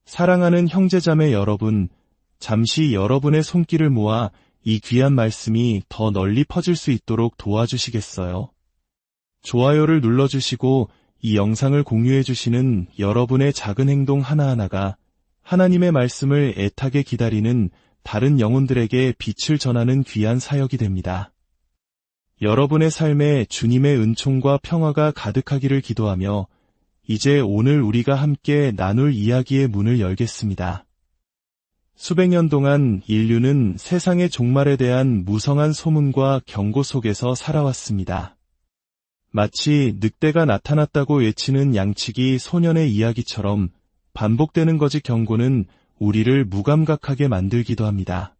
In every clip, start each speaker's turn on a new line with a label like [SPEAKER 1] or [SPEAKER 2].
[SPEAKER 1] 사랑하는 형제자매 여러분, 잠시 여러분의 손길을 모아 이 귀한 말씀이 더 널리 퍼질 수 있도록 도와주시겠어요? 좋아요를 눌러주시고 이 영상을 공유해주시는 여러분의 작은 행동 하나하나가 하나님의 말씀을 애타게 기다리는 다른 영혼들에게 빛을 전하는 귀한 사역이 됩니다. 여러분의 삶에 주님의 은총과 평화가 가득하기를 기도하며 이제 오늘 우리가 함께 나눌 이야기의 문을 열겠습니다. 수백 년 동안 인류는 세상의 종말에 대한 무성한 소문과 경고 속에서 살아왔습니다. 마치 늑대가 나타났다고 외치는 양치기 소년의 이야기처럼 반복되는 거짓 경고는 우리를 무감각하게 만들기도 합니다.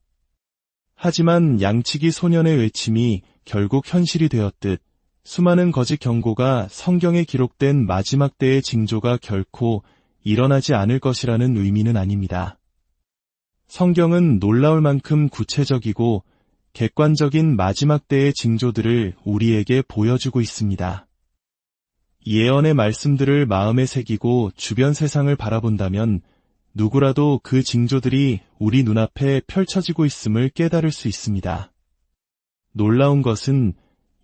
[SPEAKER 1] 하지만 양치기 소년의 외침이 결국 현실이 되었듯 수많은 거짓 경고가 성경에 기록된 마지막 때의 징조가 결코 일어나지 않을 것이라는 의미는 아닙니다. 성경은 놀라울 만큼 구체적이고 객관적인 마지막 때의 징조들을 우리에게 보여주고 있습니다. 예언의 말씀들을 마음에 새기고 주변 세상을 바라본다면 누구라도 그 징조들이 우리 눈앞에 펼쳐지고 있음을 깨달을 수 있습니다. 놀라운 것은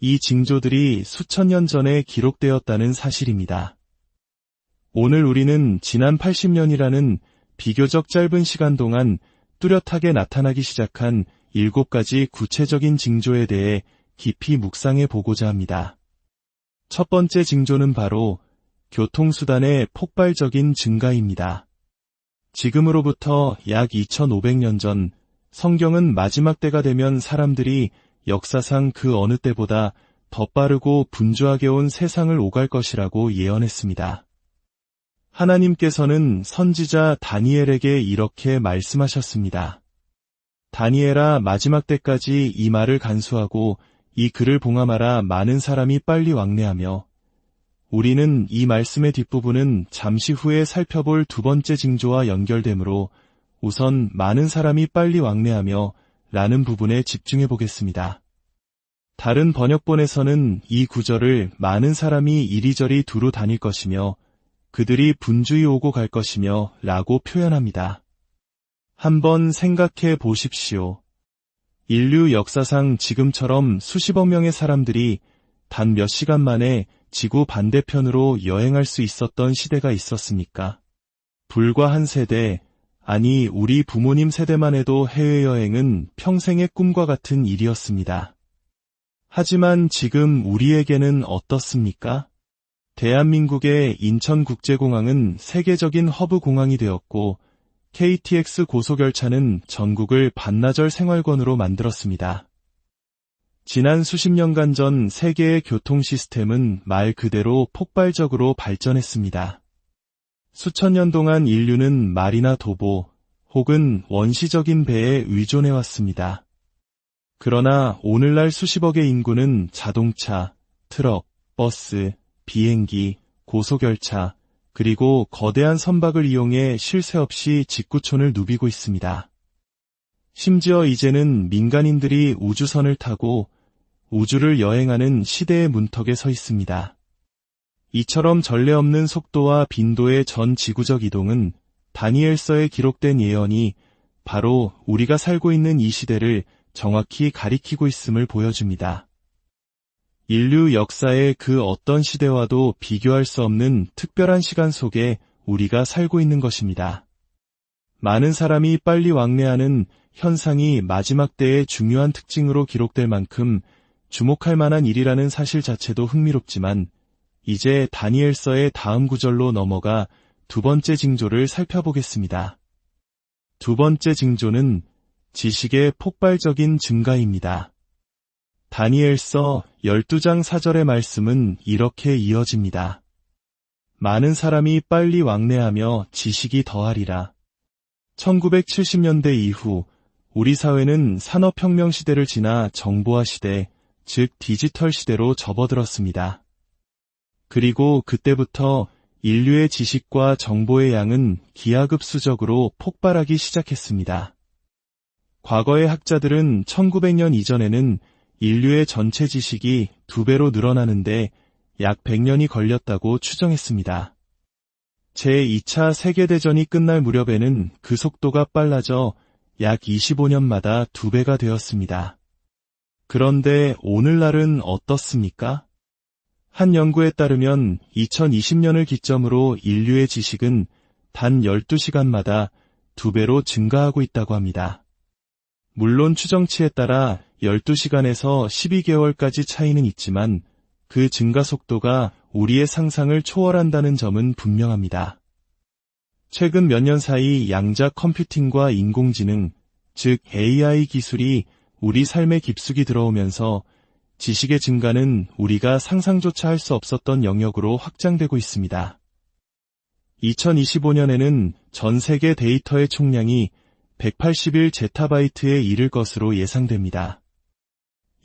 [SPEAKER 1] 이 징조들이 수천 년 전에 기록되었다는 사실입니다. 오늘 우리는 지난 80년이라는 비교적 짧은 시간 동안 뚜렷하게 나타나기 시작한 7가지 구체적인 징조에 대해 깊이 묵상해 보고자 합니다. 첫 번째 징조는 바로 교통수단의 폭발적인 증가입니다. 지금으로부터 약 2500년 전 성경은 마지막 때가 되면 사람들이 역사상 그 어느 때보다 더 빠르고 분주하게 온 세상을 오갈 것이라고 예언했습니다. 하나님께서는 선지자 다니엘에게 이렇게 말씀하셨습니다. 다니엘아, 마지막 때까지 이 말을 간수하고 이 글을 봉함하라. 많은 사람이 빨리 왕래하며. 우리는 이 말씀의 뒷부분은 잠시 후에 살펴볼 두 번째 징조와 연결되므로 우선 많은 사람이 빨리 왕래하며 라는 부분에 집중해 보겠습니다. 다른 번역본에서는 이 구절을 많은 사람이 이리저리 두루 다닐 것이며 그들이 분주히 오고 갈 것이며 라고 표현합니다. 한번 생각해 보십시오. 인류 역사상 지금처럼 수십억 명의 사람들이 단 몇 시간 만에 지구 반대편으로 여행할 수 있었던 시대가 있었습니까? 불과 한 세대, 아니 우리 부모님 세대만 해도 해외여행은 평생의 꿈과 같은 일이었습니다. 하지만 지금 우리에게는 어떻습니까? 대한민국의 인천국제공항은 세계적인 허브 공항이 되었고 KTX 고속열차는 전국을 반나절 생활권으로 만들었습니다. 지난 수십 년간 전 세계의 교통 시스템은 말 그대로 폭발적으로 발전했습니다. 수천 년 동안 인류는 말이나 도보 혹은 원시적인 배에 의존해왔습니다. 그러나 오늘날 수십억의 인구는 자동차, 트럭, 버스, 비행기, 고속열차, 그리고 거대한 선박을 이용해 쉴 새 없이 직구촌을 누비고 있습니다. 심지어 이제는 민간인들이 우주선을 타고 우주를 여행하는 시대의 문턱에 서 있습니다. 이처럼 전례 없는 속도와 빈도의 전 지구적 이동은 다니엘서에 기록된 예언이 바로 우리가 살고 있는 이 시대를 정확히 가리키고 있음을 보여줍니다. 인류 역사의 그 어떤 시대와도 비교할 수 없는 특별한 시간 속에 우리가 살고 있는 것입니다. 많은 사람이 빨리 왕래하는 현상이 마지막 때의 중요한 특징으로 기록될 만큼 주목할 만한 일이라는 사실 자체도 흥미롭지만 이제 다니엘서의 다음 구절로 넘어가 두 번째 징조를 살펴보겠습니다. 두 번째 징조는 지식의 폭발적인 증가입니다. 다니엘서 12장 4절의 말씀은 이렇게 이어집니다. 많은 사람이 빨리 왕래하며 지식이 더하리라. 1970년대 이후 우리 사회는 산업혁명 시대를 지나 정보화 시대, 즉 디지털 시대로 접어들었습니다. 그리고 그때부터 인류의 지식과 정보의 양은 기하급수적으로 폭발하기 시작했습니다. 과거의 학자들은 1900년 이전에는 인류의 전체 지식이 2배로 늘어나는데 약 100년이 걸렸다고 추정했습니다. 제2차 세계대전이 끝날 무렵에는 그 속도가 빨라져 약 25년마다 2배가 되었습니다. 그런데 오늘날은 어떻습니까? 한 연구에 따르면 2020년을 기점으로 인류의 지식은 단 12시간마다 2배로 증가하고 있다고 합니다. 물론 추정치에 따라 12시간에서 12개월까지 차이는 있지만 그 증가 속도가 우리의 상상을 초월한다는 점은 분명합니다. 최근 몇 년 사이 양자 컴퓨팅과 인공지능, 즉 AI 기술이 우리 삶에 깊숙이 들어오면서 지식의 증가는 우리가 상상조차 할 수 없었던 영역으로 확장되고 있습니다. 2025년에는 전 세계 데이터의 총량이 181제타바이트에 이를 것으로 예상됩니다.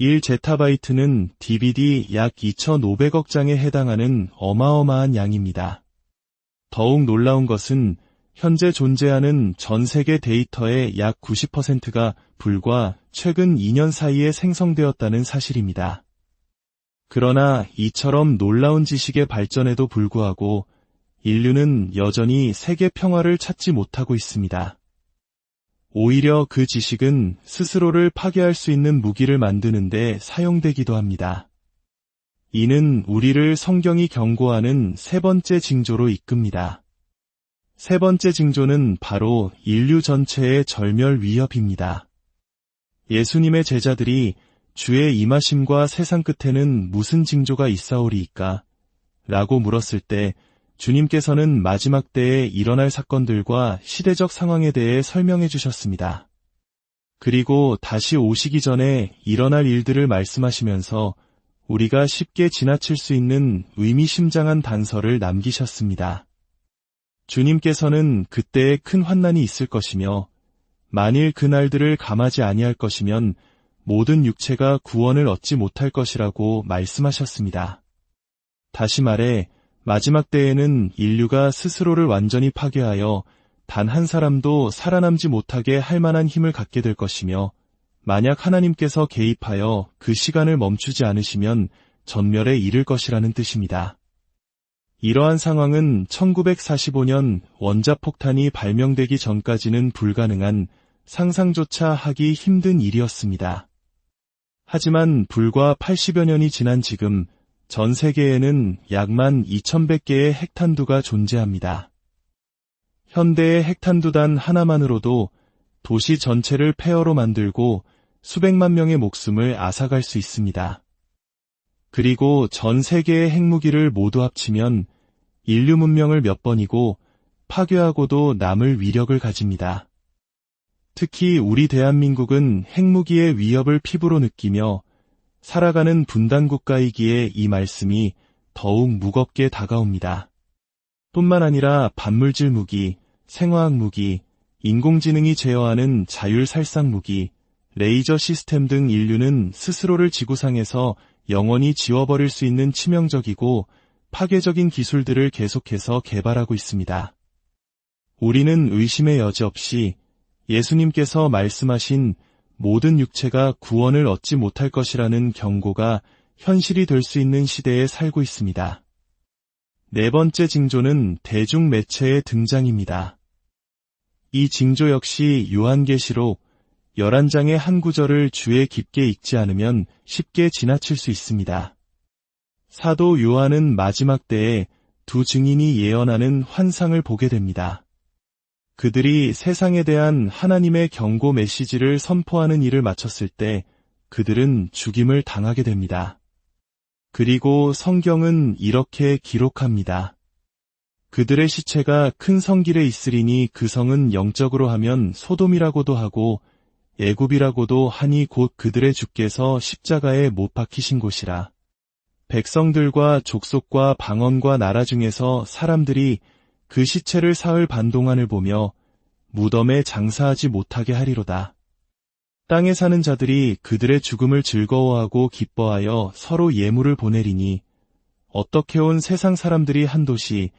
[SPEAKER 1] 1제타바이트는 DVD 약 2,500억 장에 해당하는 어마어마한 양입니다. 더욱 놀라운 것은 현재 존재하는 전 세계 데이터의 약 90%가 불과 최근 2년 사이에 생성되었다는 사실입니다. 그러나 이처럼 놀라운 지식의 발전에도 불구하고 인류는 여전히 세계 평화를 찾지 못하고 있습니다. 오히려 그 지식은 스스로를 파괴할 수 있는 무기를 만드는 데 사용되기도 합니다. 이는 우리를 성경이 경고하는 세 번째 징조로 이끕니다. 세 번째 징조는 바로 인류 전체의 절멸 위협입니다. 예수님의 제자들이 주의 임하심과 세상 끝에는 무슨 징조가 있사오리이까? 라고 물었을 때 주님께서는 마지막 때에 일어날 사건들과 시대적 상황에 대해 설명해 주셨습니다. 그리고 다시 오시기 전에 일어날 일들을 말씀하시면서 우리가 쉽게 지나칠 수 있는 의미심장한 단서를 남기셨습니다. 주님께서는 그때에 큰 환난이 있을 것이며 만일 그 날들을 감하지 아니할 것이면 모든 육체가 구원을 얻지 못할 것이라고 말씀하셨습니다. 다시 말해 마지막 때에는 인류가 스스로를 완전히 파괴하여 단 한 사람도 살아남지 못하게 할 만한 힘을 갖게 될 것이며 만약 하나님께서 개입하여 그 시간을 멈추지 않으시면 전멸에 이를 것이라는 뜻입니다. 이러한 상황은 1945년 원자폭탄이 발명되기 전까지는 불가능한 상상조차 하기 힘든 일이었습니다. 하지만 불과 80여 년이 지난 지금 전 세계에는 약 12,100개의 핵탄두가 존재합니다. 현대의 핵탄두단 하나만으로도 도시 전체를 폐허로 만들고 수백만 명의 목숨을 앗아갈 수 있습니다. 그리고 전 세계의 핵무기를 모두 합치면 인류 문명을 몇 번이고 파괴하고도 남을 위력을 가집니다. 특히 우리 대한민국은 핵무기의 위협을 피부로 느끼며 살아가는 분단국가이기에 이 말씀이 더욱 무겁게 다가옵니다. 뿐만 아니라 반물질 무기, 생화학 무기, 인공지능이 제어하는 자율살상 무기, 레이저 시스템 등 인류는 스스로를 지구상에서 영원히 지워버릴 수 있는 치명적이고 파괴적인 기술들을 계속해서 개발하고 있습니다. 우리는 의심의 여지 없이 예수님께서 말씀하신 모든 육체가 구원을 얻지 못할 것이라는 경고가 현실이 될 수 있는 시대에 살고 있습니다. 네 번째 징조는 대중매체의 등장입니다. 이 징조 역시 요한계시록 11장의 한 구절을 주의 깊게 읽지 않으면 쉽게 지나칠 수 있습니다. 사도 요한은 마지막 때에 두 증인이 예언하는 환상을 보게 됩니다. 그들이 세상에 대한 하나님의 경고 메시지를 선포하는 일을 마쳤을 때 그들은 죽임을 당하게 됩니다. 그리고 성경은 이렇게 기록합니다. 그들의 시체가 큰 성길에 있으리니 그 성은 영적으로 하면 소돔이라고도 하고 애굽이라고도 하니 곧 그들의 주께서 십자가에 못 박히신 곳이라. 백성들과 족속과 방언과 나라 중에서 사람들이 그 시체를 사흘 반 동안을 보며 무덤에 장사하지 못하게 하리로다. 땅에 사는 자들이 그들의 죽음을 즐거워하고 기뻐하여 서로 예물을 보내리니 어떻게 온 세상 사람들이 한 도시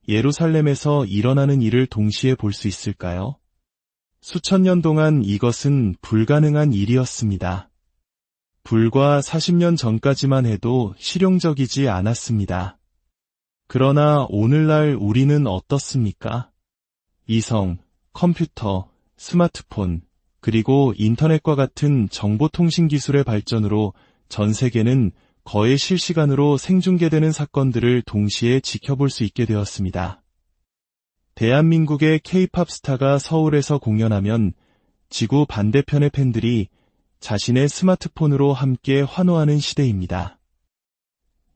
[SPEAKER 1] 예루살렘에서 일어나는 일을 동시에 볼 수 있을까요? 수천 년 동안 이것은 불가능한 일이었습니다. 불과 40년 전까지만 해도 실용적이지 않았습니다. 그러나 오늘날 우리는 어떻습니까? 이성, 컴퓨터, 스마트폰, 그리고 인터넷과 같은 정보통신 기술의 발전으로 전 세계는 거의 실시간으로 생중계되는 사건들을 동시에 지켜볼 수 있게 되었습니다. 대한민국의 K-팝 스타가 서울에서 공연하면 지구 반대편의 팬들이 자신의 스마트폰으로 함께 환호하는 시대입니다.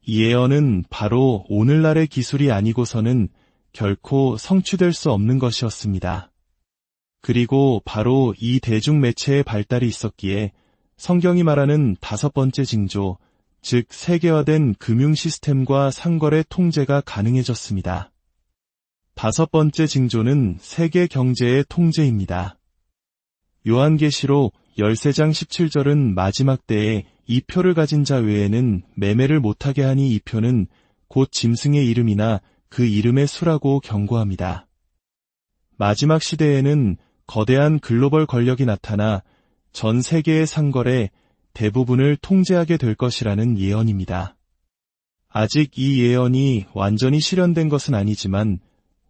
[SPEAKER 1] 이 예언은 바로 오늘날의 기술이 아니고서는 결코 성취될 수 없는 것이었습니다. 그리고 바로 이 대중매체의 발달이 있었기에 성경이 말하는 5번째 징조, 즉 세계화된 금융 시스템과 상거래 통제가 가능해졌습니다. 5번째 징조는 세계 경제의 통제입니다. 요한계시록 13장 17절은 마지막 때에 이 표를 가진 자 외에는 매매를 못하게 하니 이 표는 곧 짐승의 이름이나 그 이름의 수라고 경고합니다. 마지막 시대에는 거대한 글로벌 권력이 나타나 전 세계의 상거래 대부분을 통제하게 될 것이라는 예언입니다. 아직 이 예언이 완전히 실현된 것은 아니지만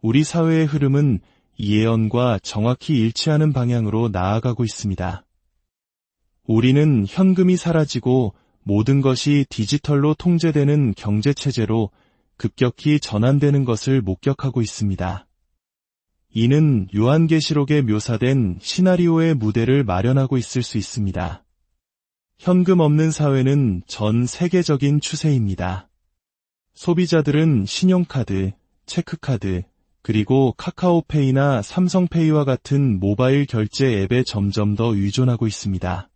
[SPEAKER 1] 우리 사회의 흐름은 이 예언과 정확히 일치하는 방향으로 나아가고 있습니다. 우리는 현금이 사라지고 모든 것이 디지털로 통제되는 경제체제로 급격히 전환되는 것을 목격하고 있습니다. 이는 요한계시록에 묘사된 시나리오의 무대를 마련하고 있을 수 있습니다. 현금 없는 사회는 전 세계적인 추세입니다. 소비자들은 신용카드, 체크카드, 그리고 카카오페이나 삼성페이와 같은 모바일 결제 앱에 점점 더 의존하고 있습니다.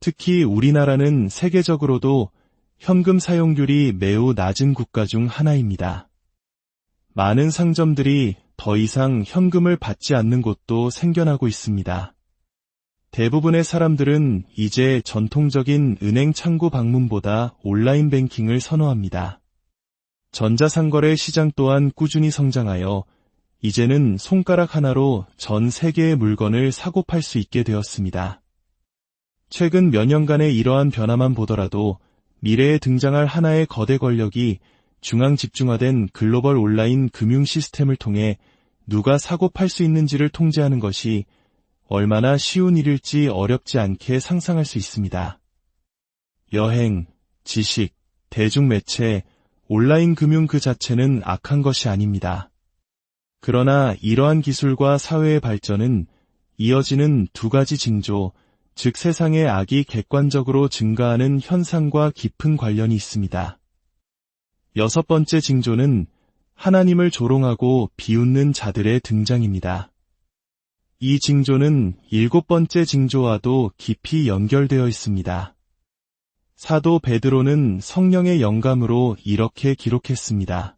[SPEAKER 1] 특히 우리나라는 세계적으로도 현금 사용률이 매우 낮은 국가 중 하나입니다. 많은 상점들이 더 이상 현금을 받지 않는 곳도 생겨나고 있습니다. 대부분의 사람들은 이제 전통적인 은행 창구 방문보다 온라인 뱅킹을 선호합니다. 전자상거래 시장 또한 꾸준히 성장하여 이제는 손가락 하나로 전 세계의 물건을 사고 팔 수 있게 되었습니다. 최근 몇 년간의 이러한 변화만 보더라도 미래에 등장할 하나의 거대 권력이 중앙 집중화된 글로벌 온라인 금융 시스템을 통해 누가 사고 팔 수 있는지를 통제하는 것이 얼마나 쉬운 일일지 어렵지 않게 상상할 수 있습니다. 여행, 지식, 대중매체, 온라인 금융 그 자체는 악한 것이 아닙니다. 그러나 이러한 기술과 사회의 발전은 이어지는 2가지 징조, 즉 세상의 악이 객관적으로 증가하는 현상과 깊은 관련이 있습니다. 6번째 징조는 하나님을 조롱하고 비웃는 자들의 등장입니다. 이 징조는 7번째 징조와도 깊이 연결되어 있습니다. 사도 베드로는 성령의 영감으로 이렇게 기록했습니다.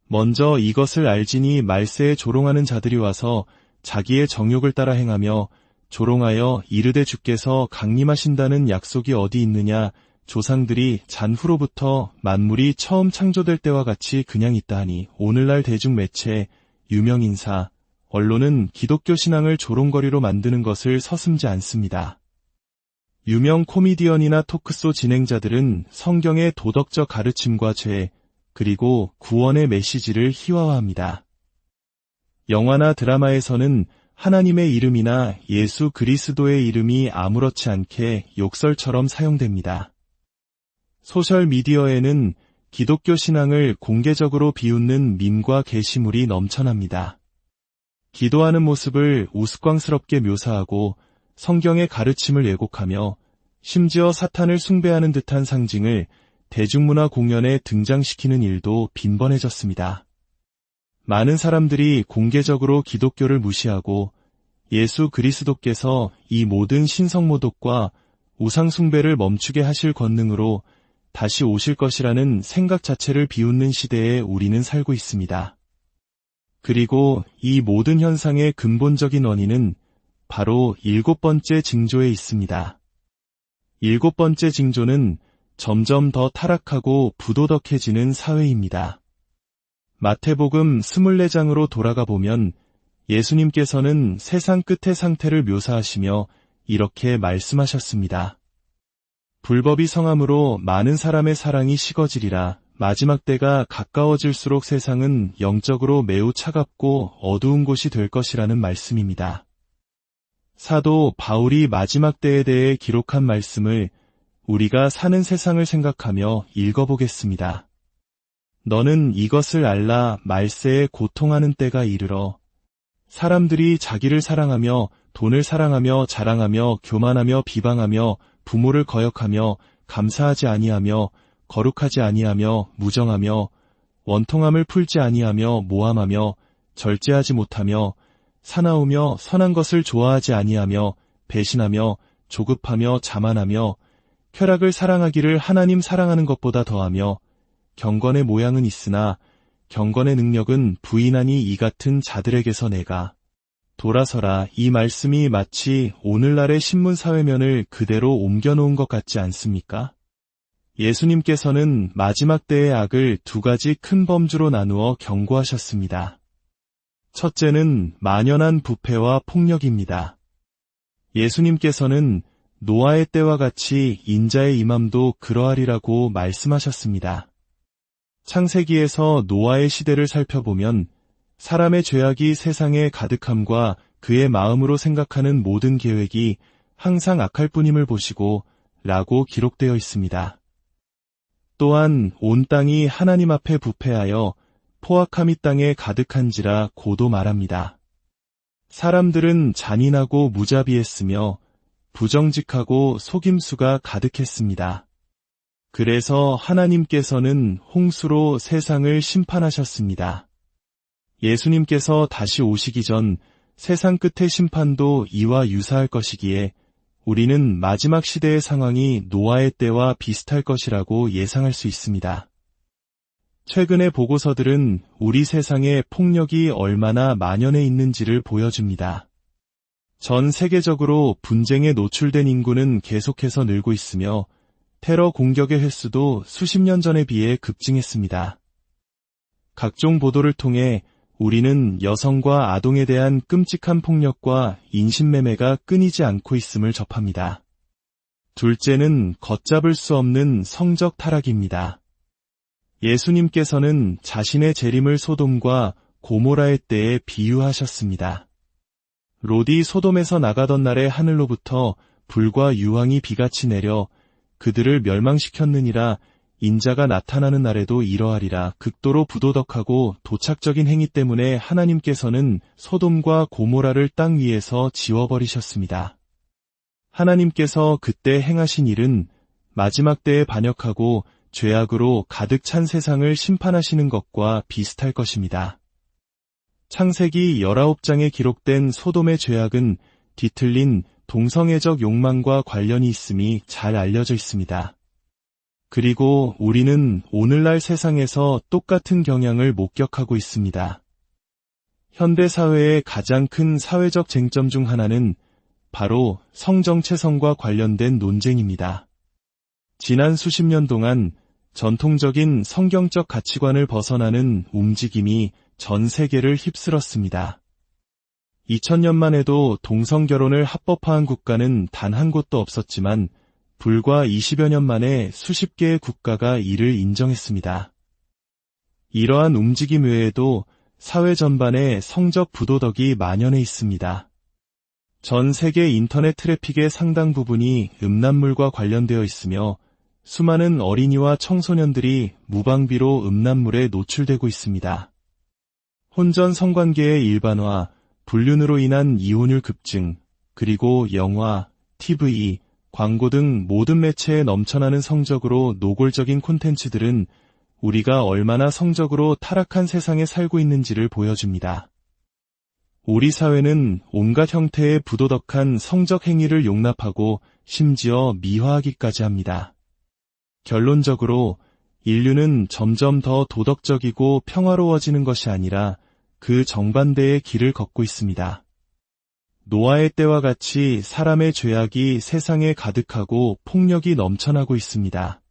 [SPEAKER 1] 먼저 이것을 알지니 말세에 조롱하는 자들이 와서 자기의 정욕을 따라 행하며 조롱하여 이르되 주께서 강림하신다는 약속이 어디 있느냐, 조상들이 잔후로부터 만물이 처음 창조될 때와 같이 그냥 있다 하니 오늘날 대중매체, 유명인사, 언론은 기독교 신앙을 조롱거리로 만드는 것을 서슴지 않습니다. 유명 코미디언이나 토크쇼 진행자들은 성경의 도덕적 가르침과 죄, 그리고 구원의 메시지를 희화화합니다. 영화나 드라마에서는 하나님의 이름이나 예수 그리스도의 이름이 아무렇지 않게 욕설처럼 사용됩니다. 소셜미디어에는 기독교 신앙을 공개적으로 비웃는 밈과 게시물이 넘쳐납니다. 기도하는 모습을 우스꽝스럽게 묘사하고 성경의 가르침을 왜곡하며 심지어 사탄을 숭배하는 듯한 상징을 대중문화 공연에 등장시키는 일도 빈번해졌습니다. 많은 사람들이 공개적으로 기독교를 무시하고 예수 그리스도께서 이 모든 신성모독과 우상숭배를 멈추게 하실 권능으로 다시 오실 것이라는 생각 자체를 비웃는 시대에 우리는 살고 있습니다. 그리고 이 모든 현상의 근본적인 원인은 바로 7번째 징조에 있습니다. 7번째 징조는 점점 더 타락하고 부도덕해지는 사회입니다. 마태복음 24장으로 돌아가 보면 예수님께서는 세상 끝의 상태를 묘사하시며 이렇게 말씀하셨습니다. 불법이 성함으로 많은 사람의 사랑이 식어지리라. 마지막 때가 가까워질수록 세상은 영적으로 매우 차갑고 어두운 곳이 될 것이라는 말씀입니다. 사도 바울이 마지막 때에 대해 기록한 말씀을 우리가 사는 세상을 생각하며 읽어보겠습니다. 너는 이것을 알라 말세에 고통하는 때가 이르러 사람들이 자기를 사랑하며 돈을 사랑하며 자랑하며 교만하며 비방하며 부모를 거역하며 감사하지 아니하며 거룩하지 아니하며 무정하며 원통함을 풀지 아니하며 모함하며 절제하지 못하며 사나우며 선한 것을 좋아하지 아니하며 배신하며 조급하며 자만하며 쾌락을 사랑하기를 하나님 사랑하는 것보다 더하며 경건의 모양은 있으나 경건의 능력은 부인하니 이 같은 자들에게서 내가 돌아서라. 이 말씀이 마치 오늘날의 신문 사회면을 그대로 옮겨놓은 것 같지 않습니까? 예수님께서는 마지막 때의 악을 두 가지 큰 범주로 나누어 경고하셨습니다. 첫째는 만연한 부패와 폭력입니다. 예수님께서는 노아의 때와 같이 인자의 임함도 그러하리라고 말씀하셨습니다. 창세기에서 노아의 시대를 살펴보면 사람의 죄악이 세상에 가득함과 그의 마음으로 생각하는 모든 계획이 항상 악할 뿐임을 보시고 라고 기록되어 있습니다. 또한 온 땅이 하나님 앞에 부패하여 포악함이 땅에 가득한지라 고도 말합니다. 사람들은 잔인하고 무자비했으며 부정직하고 속임수가 가득했습니다. 그래서 하나님께서는 홍수로 세상을 심판하셨습니다. 예수님께서 다시 오시기 전 세상 끝의 심판도 이와 유사할 것이기에 우리는 마지막 시대의 상황이 노아의 때와 비슷할 것이라고 예상할 수 있습니다. 최근의 보고서들은 우리 세상에 폭력이 얼마나 만연해 있는지를 보여줍니다. 전 세계적으로 분쟁에 노출된 인구는 계속해서 늘고 있으며 테러 공격의 횟수도 수십 년 전에 비해 급증했습니다. 각종 보도를 통해 우리는 여성과 아동에 대한 끔찍한 폭력과 인신매매가 끊이지 않고 있음을 접합니다. 둘째는 걷잡을 수 없는 성적 타락입니다. 예수님께서는 자신의 재림을 소돔과 고모라의 때에 비유하셨습니다. 롯이 소돔에서 나가던 날에 하늘로부터 불과 유황이 비같이 내려 그들을 멸망시켰느니라. 인자가 나타나는 날에도 이러하리라. 극도로 부도덕하고 도착적인 행위 때문에 하나님께서는 소돔과 고모라를 땅 위에서 지워버리셨습니다. 하나님께서 그때 행하신 일은 마지막 때에 반역하고 죄악으로 가득 찬 세상을 심판하시는 것과 비슷할 것입니다. 창세기 19장에 기록된 소돔의 죄악은 뒤틀린 동성애적 욕망과 관련이 있음이 잘 알려져 있습니다. 그리고 우리는 오늘날 세상에서 똑같은 경향을 목격하고 있습니다. 현대사회의 가장 큰 사회적 쟁점 중 하나는 바로 성정체성과 관련된 논쟁입니다. 지난 수십 년 동안 전통적인 성경적 가치관을 벗어나는 움직임이 전 세계를 휩쓸었습니다. 2000년만 해도 동성결혼을 합법화한 국가는 단 한 곳도 없었지만 불과 20여 년 만에 수십 개의 국가가 이를 인정했습니다. 이러한 움직임 외에도 사회 전반에 성적 부도덕이 만연해 있습니다. 전 세계 인터넷 트래픽의 상당 부분이 음란물과 관련되어 있으며 수많은 어린이와 청소년들이 무방비로 음란물에 노출되고 있습니다. 혼전 성관계의 일반화, 불륜으로 인한 이혼율 급증, 그리고 영화, TV, 광고 등 모든 매체에 넘쳐나는 성적으로 노골적인 콘텐츠들은 우리가 얼마나 성적으로 타락한 세상에 살고 있는지를 보여줍니다. 우리 사회는 온갖 형태의 부도덕한 성적 행위를 용납하고 심지어 미화하기까지 합니다. 결론적으로 인류는 점점 더 도덕적이고 평화로워지는 것이 아니라 그 정반대의 길을 걷고 있습니다. 노아의 때와 같이 사람의 죄악이 세상에 가득하고 폭력이 넘쳐나고 있습니다.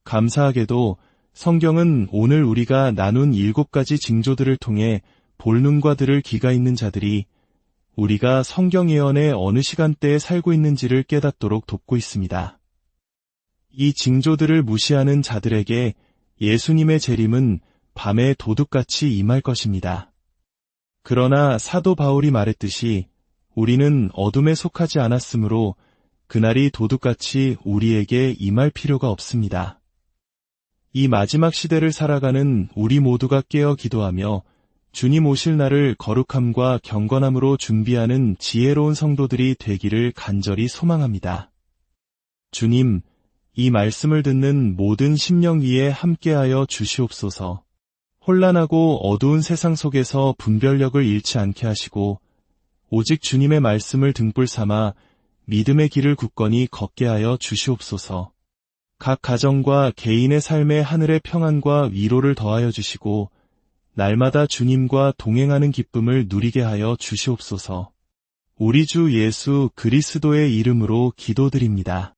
[SPEAKER 1] 감사하게도 성경은 오늘 우리가 나눈 7가지 징조들을 통해 볼 눈과 들을 귀가 있는 자들이 우리가 성경 예언의 어느 시간대에 살고 있는지를 깨닫도록 돕고 있습니다. 이 징조들을 무시하는 자들에게 예수님의 재림은 밤에 도둑같이 임할 것입니다. 그러나 사도 바울이 말했듯이 우리는 어둠에 속하지 않았으므로 그날이 도둑같이 우리에게 임할 필요가 없습니다. 이 마지막 시대를 살아가는 우리 모두가 깨어 기도하며 주님 오실 날을 거룩함과 경건함으로 준비하는 지혜로운 성도들이 되기를 간절히 소망합니다. 주님, 이 말씀을 듣는 모든 심령 위에 함께하여 주시옵소서. 혼란하고 어두운 세상 속에서 분별력을 잃지 않게 하시고 오직 주님의 말씀을 등불 삼아 믿음의 길을 굳건히 걷게 하여 주시옵소서. 각 가정과 개인의 삶에 하늘의 평안과 위로를 더하여 주시고 날마다 주님과 동행하는 기쁨을 누리게 하여 주시옵소서. 우리 주 예수 그리스도의 이름으로 기도드립니다.